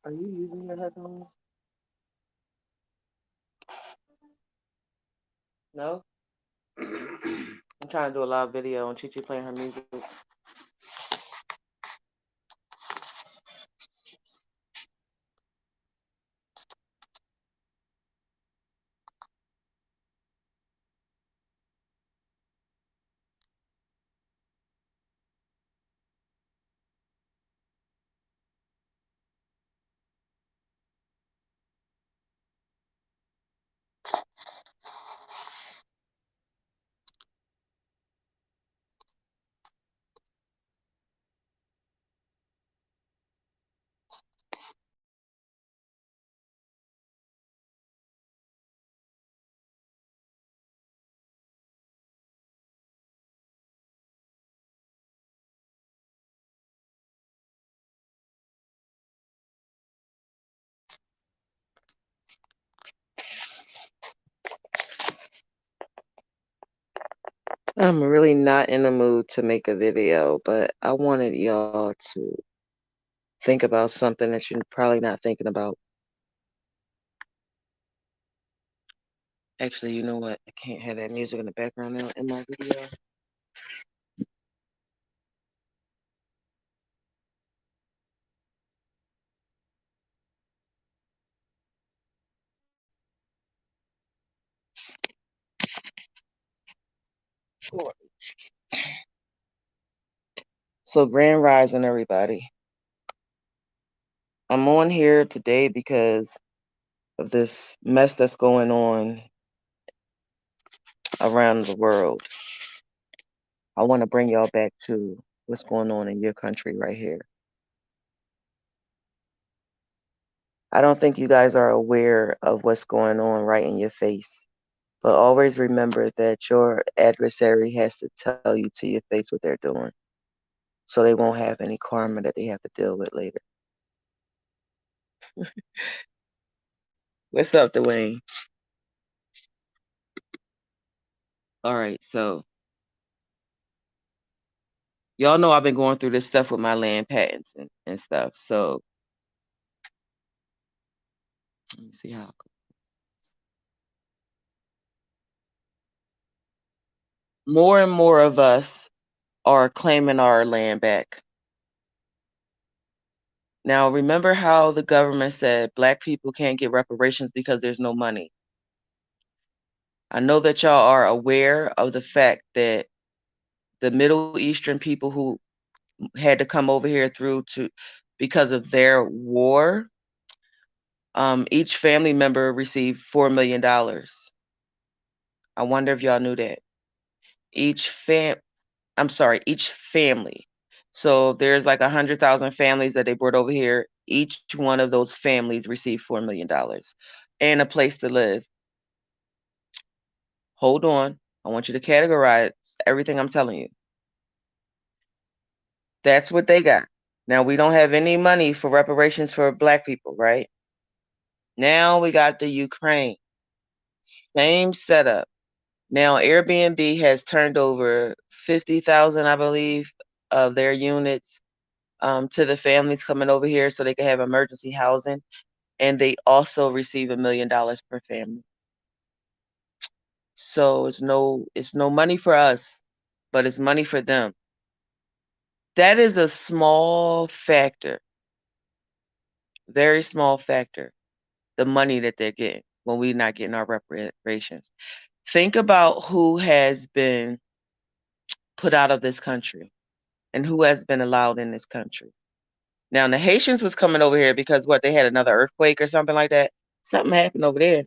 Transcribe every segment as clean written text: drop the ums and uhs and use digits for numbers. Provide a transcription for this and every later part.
Are you using your headphones? No? I'm trying to do a live video and Chi playing her music. I'm really not in the mood to make a video, but I wanted y'all to think about something that you're probably not thinking about. Actually, you know what? I can't have that music in the background now in my video. Sure. So, Grand Rising, everybody. I'm on here today because of this mess that's going on around the world. I want to bring y'all back to what's going on in your country right here. I don't think you guys are aware of what's going on right in your face, but always remember that your adversary has to tell you to your face what they're doing, so they won't have any karma that they have to deal with later. What's up, Dwayne? All right, so y'all know I've been going through this stuff with my land patents and stuff. So let me see how. More and more of us are claiming our land back. Now, remember how the government said Black people can't get reparations because there's no money. I know that y'all are aware of the fact that the Middle Eastern people who had to come over here because of their war, each family member received $4 million. I wonder if y'all knew that. Each family. So there's like 100,000 families that they brought over here. Each one of those families received $4 million and a place to live. Hold on. I want you to categorize everything I'm telling you. That's what they got. Now, we don't have any money for reparations for Black people, right? Now we got the Ukraine. Same setup. Now, Airbnb has turned over 50,000, I believe, of their units to the families coming over here so they can have emergency housing. And they also receive $1 million per family. So it's no money for us, but it's money for them. That is a small factor, very small factor, the money that they're getting when we're not getting our reparations. Think about who has been put out of this country and who has been allowed in this country. Now, the Haitians was coming over here because they had another earthquake or something like that. Something happened over there.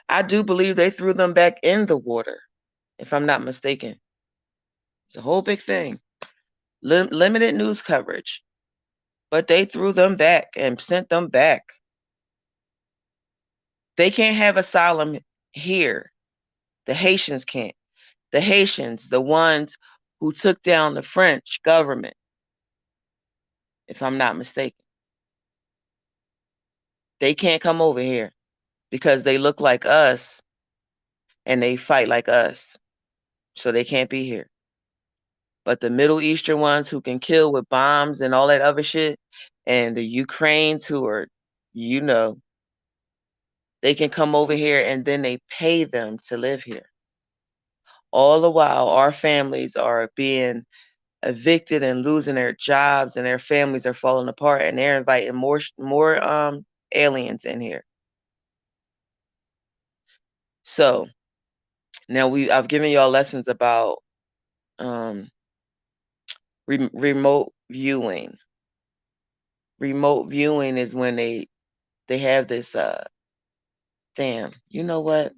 I do believe they threw them back in the water, if I'm not mistaken. It's a whole big thing. Limited news coverage. But they threw them back and sent them back. They can't have asylum here. The Haitians can't. The Haitians, the ones who took down the French government, if I'm not mistaken. They can't come over here because they look like us and they fight like us. So they can't be here. But the Middle Eastern ones who can kill with bombs and all that other shit, and the Ukrainians who are you know, they can come over here and then they pay them to live here. All the while, our families are being evicted and losing their jobs, and their families are falling apart, and they're inviting more aliens in here. So now I've given y'all lessons about um, remote viewing. Remote viewing is when they have this damn, you know what?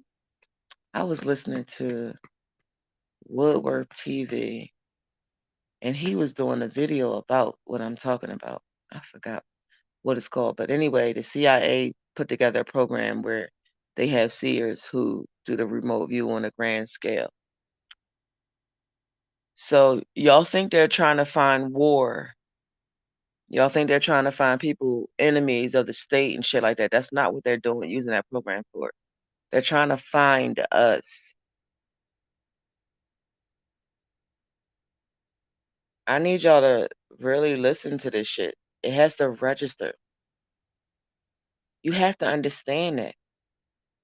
I was listening to Woodworth TV, and he was doing a video about what I'm talking about. I forgot what it's called, but anyway, the CIA put together a program where they have seers who do the remote view on a grand scale. So y'all think they're trying to find war. Y'all think they're trying to find people, enemies of the state and shit like that. That's not what they're doing, using that program for. They're trying to find us. I need y'all to really listen to this shit. It has to register. You have to understand that.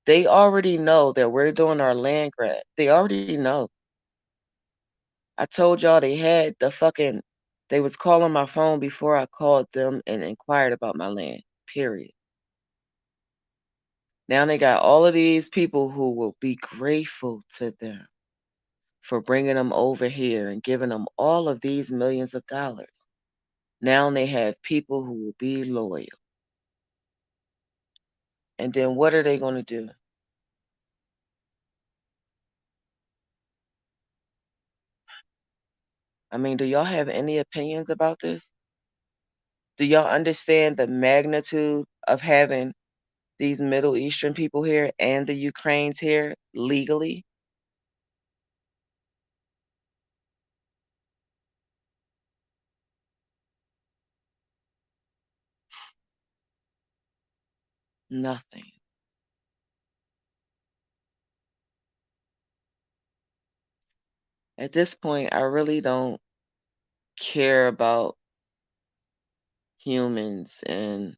They already know that we're doing our land grab. They already know. I told y'all they was calling my phone before I called them and inquired about my land, period. Now they got all of these people who will be grateful to them for bringing them over here and giving them all of these millions of dollars. Now they have people who will be loyal. And then what are they going to do? I mean, do y'all have any opinions about this? Do y'all understand the magnitude of having these Middle Eastern people here and the Ukraines here legally? Nothing. At this point, I really don't care about humans and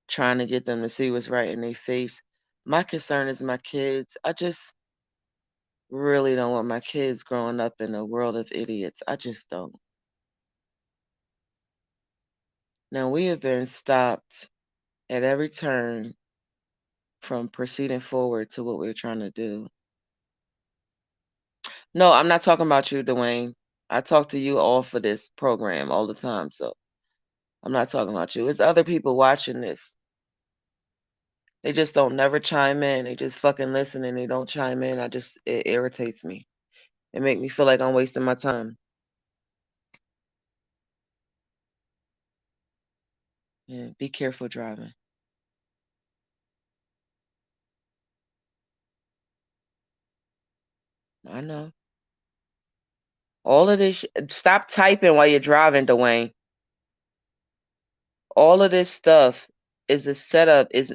trying to get them to see what's right in their face. My concern is my kids. I just really don't want my kids growing up in a world of idiots. I just don't. Now, we have been stopped at every turn from proceeding forward to what we're trying to do. No, I'm not talking about you, Dwayne. I talk to you all for this program all the time, so I'm not talking about you. It's other people watching this. They just don't never chime in. They just fucking listen and they don't chime in. It irritates me. It make me feel like I'm wasting my time. Yeah, be careful driving. I know. All of this, stop typing while you're driving, Dwayne. All of this stuff is a setup. It's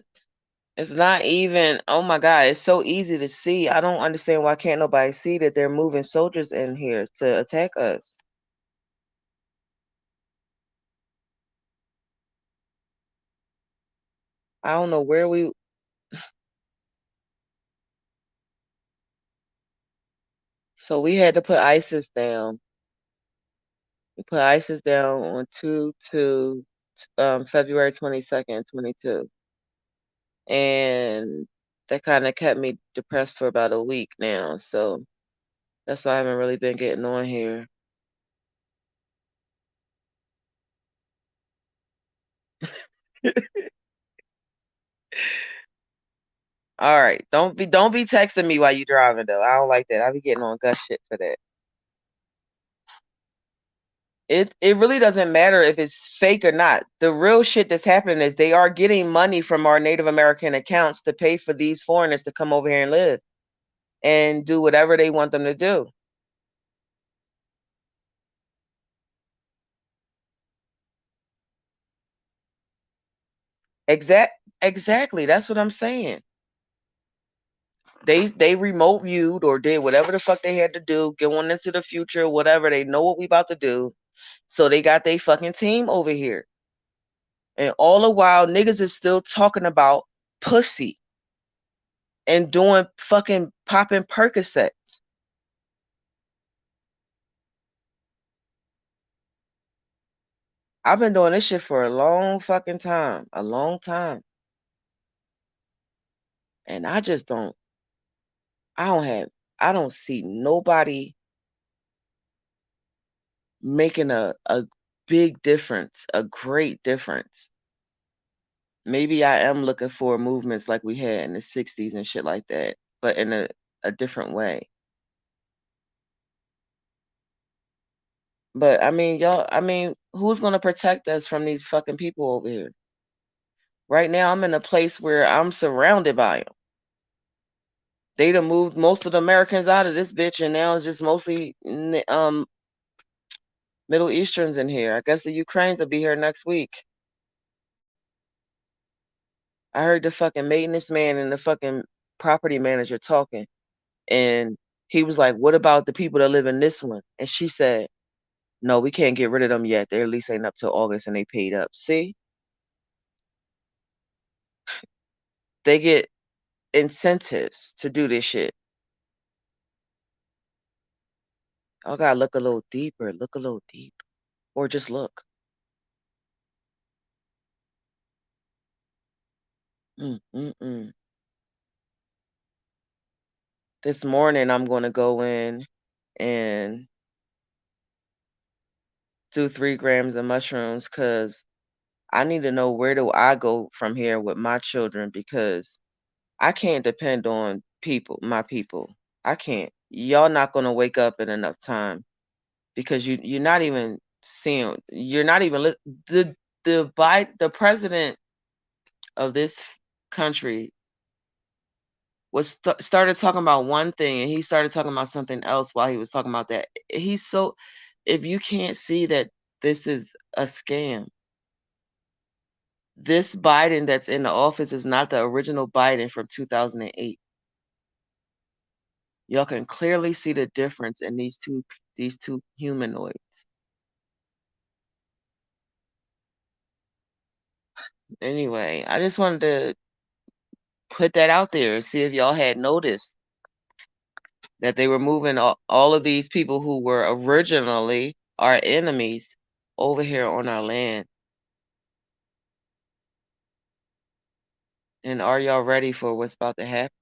not even, oh my God, it's so easy to see. I don't understand why can't nobody see that they're moving soldiers in here to attack us. I don't know where so we had to put ISIS down. We put ISIS down on February 22nd, 22. And that kind of kept me depressed for about a week now. So that's why I haven't really been getting on here. All right. Don't be texting me while you driving though. I don't like that. I be getting on gut shit for that. It really doesn't matter if it's fake or not. The real shit that's happening is they are getting money from our Native American accounts to pay for these foreigners to come over here and live and do whatever they want them to do. Exactly. That's what I'm saying. They remote viewed or did whatever the fuck they had to do, going into the future, whatever. They know what we about to do. So they got their fucking team over here. And all the while, niggas is still talking about pussy and doing fucking popping Percocets. I've been doing this shit for a long fucking time, a long time. And I just don't, I don't have, I don't see nobody making a big difference, a great difference. Maybe I am looking for movements like we had in the 60s and shit like that, but in a different way. But I mean, y'all, I mean, who's gonna protect us from these fucking people over here? Right now, I'm in a place where I'm surrounded by them. They done moved most of the Americans out of this bitch, and now it's just mostly Middle Easterns in here. I guess the Ukrainians will be here next week. I heard the fucking maintenance man and the fucking property manager talking, and he was like, "What about the people that live in this one?" And she said, "No, we can't get rid of them yet. Their lease ain't up till August, and they paid up." See, they get incentives to do this shit. I gotta look a little deeper. Look a little deep, or just look. Mm-mm-mm. This morning, I'm gonna go in and do 3 grams of mushrooms because I need to know where do I go from here with my children because I can't depend on people, my people. I can't. Y'all not gonna wake up in enough time because you're not even seeing. You're not even the president of this country was started talking about one thing and he started talking about something else while he was talking about that. He's so if you can't see that this is a scam, this Biden that's in the office is not the original Biden from 2008. Y'all can clearly see the difference in these two humanoids. Anyway, I just wanted to put that out there and see if y'all had noticed that they were moving all of these people who were originally our enemies over here on our land. And are y'all ready for what's about to happen?